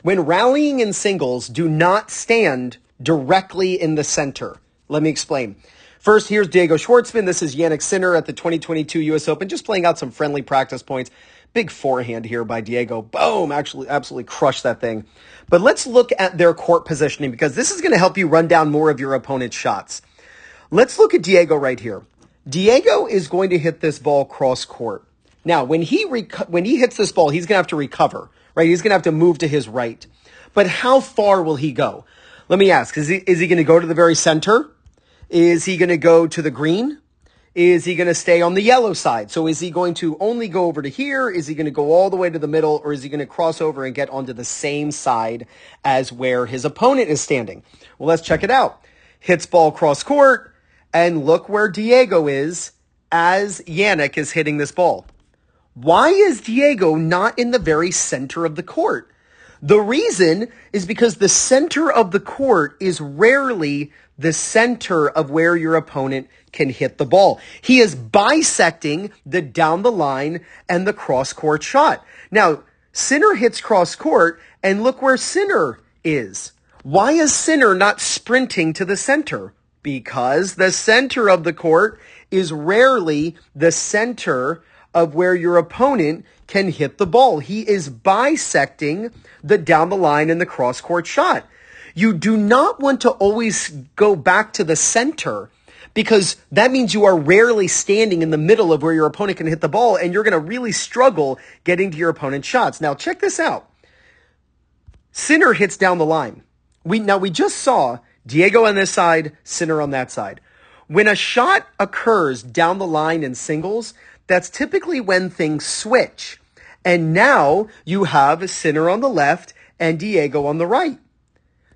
When rallying in singles, do not stand directly in the center. Let me explain. First, here's Diego Schwartzman. This is Jannik Sinner at the 2022 U.S. Open, just playing out some friendly practice points. Big forehand here by Diego. Boom, actually absolutely crushed that thing. But let's look at their court positioning because this is going to help you run down more of your opponent's shots. Let's look at Diego right here. Diego is going to hit this ball cross court. Now, when he hits this ball, he's going to have to recover, right? He's going to have to move to his right. But how far will he go? Let me ask, is he going to go to the very center? Is he going to go to the green? Is he going to stay on the yellow side? So is he going to only go over to here? Is he going to go all the way to the middle? Or is he going to cross over and get onto the same side as where his opponent is standing? Well, let's check it out. Hits ball cross court, and look where Diego is as Jannik is hitting this ball. Why is Diego not in the very center of the court? The reason is because the center of the court is rarely the center of where your opponent can hit the ball. He is bisecting the down the line and the cross court shot. Now, Sinner hits cross court, and look where Sinner is. Why is Sinner not sprinting to the center? Because the center of the court is rarely the center of where your opponent can hit the ball. He is bisecting the down the line and the cross court shot. You do not want to always go back to the center because that means you are rarely standing in the middle of where your opponent can hit the ball, and you're going to really struggle getting to your opponent's shots. Now, check this out. Sinner hits down the line. We just saw Diego on this side, Sinner on that side. When a shot occurs down the line in singles, that's typically when things switch. And now you have Sinner on the left and Diego on the right.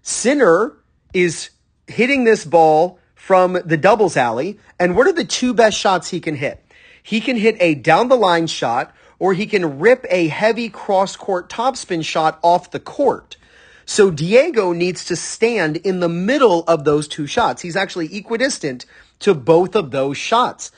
Sinner is hitting this ball from the doubles alley. And what are the two best shots he can hit? He can hit a down the line shot, or he can rip a heavy cross court topspin shot off the court. So Diego needs to stand in the middle of those two shots. He's actually equidistant to both of those shots.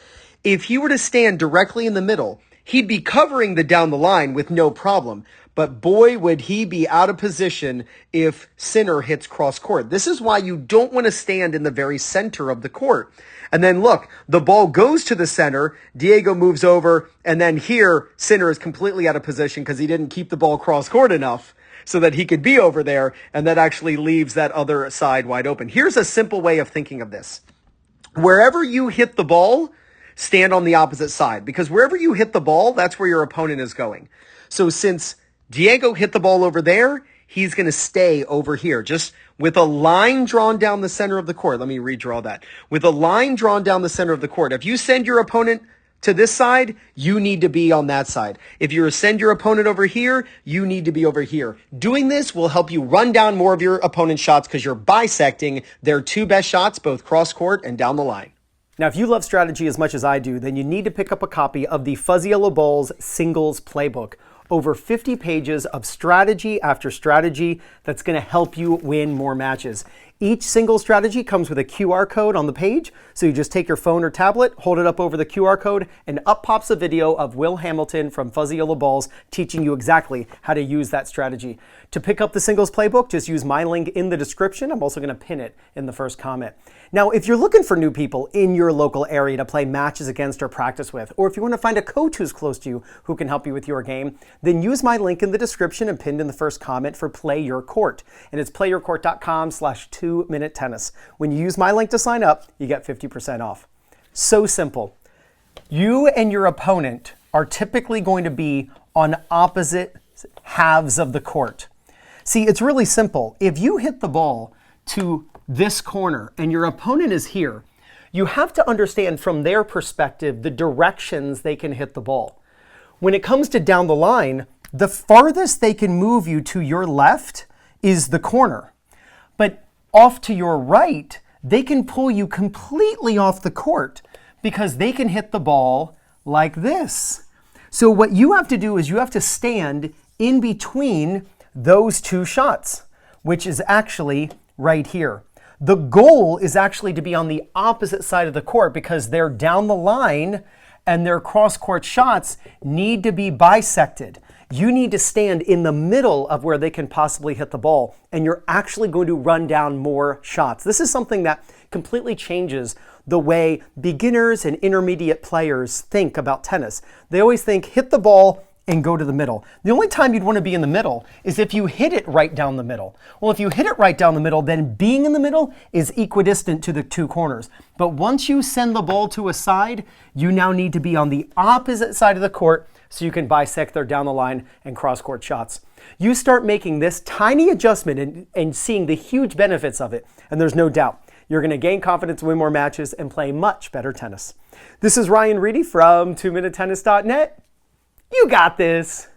If he were to stand directly in the middle, he'd be covering the down the line with no problem. But boy, would he be out of position if Sinner hits cross court. This is why you don't want to stand in the very center of the court. And then look, the ball goes to the center, Diego moves over, and then here, Sinner is completely out of position because he didn't keep the ball cross court enough so that he could be over there, and that actually leaves that other side wide open. Here's a simple way of thinking of this. Wherever you hit the ball, stand on the opposite side, because wherever you hit the ball, that's where your opponent is going. So since Diego hit the ball over there, he's going to stay over here, just with a line drawn down the center of the court. Let me redraw that. With a line drawn down the center of the court. If you send your opponent to this side, you need to be on that side. If you send your opponent over here, you need to be over here. Doing this will help you run down more of your opponent's shots because you're bisecting their two best shots, both cross court and down the line. Now, if you love strategy as much as I do, then you need to pick up a copy of the Fuzzy Yellow Balls Singles Playbook. Over 50 pages of strategy after strategy that's going to help you win more matches. Each single strategy comes with a QR code on the page, so you just take your phone or tablet, hold it up over the QR code, and up pops a video of Will Hamilton from Fuzzy Yellow Balls teaching you exactly how to use that strategy. To pick up the Singles Playbook, just use my link in the description. I'm also going to pin it in the first comment. Now, if you're looking for new people in your local area to play matches against or practice with, or if you want to find a coach who's close to you who can help you with your game, then use my link in the description and pinned in the first comment for PlayYourCourt. And it's playyourcourt.com/2minute tennis. When you use my link to sign up, you get 50% off. So simple. You and your opponent are typically going to be on opposite halves of the court. See, it's really simple. If you hit the ball to this corner and your opponent is here, you have to understand from their perspective the directions they can hit the ball. When it comes to down the line, the farthest they can move you to your left is the corner. But off to your right, they can pull you completely off the court because they can hit the ball like this. So what you have to do is you have to stand in between those two shots, which is actually right here. The goal is actually to be on the opposite side of the court because they're down the line and their cross-court shots need to be bisected. You need to stand in the middle of where they can possibly hit the ball, and you're actually going to run down more shots. This is something that completely changes the way beginners and intermediate players think about tennis. They always think hit the ball and go to the middle. The only time you'd want to be in the middle is if you hit it right down the middle. Well, if you hit it right down the middle, then being in the middle is equidistant to the two corners. But once you send the ball to a side, you now need to be on the opposite side of the court so you can bisect their down the line and cross-court shots. You start making this tiny adjustment and seeing the huge benefits of it, and there's no doubt you're going to gain confidence, win more matches, and play much better tennis. This is Ryan Reedy from 2minutetennis.net. You got this.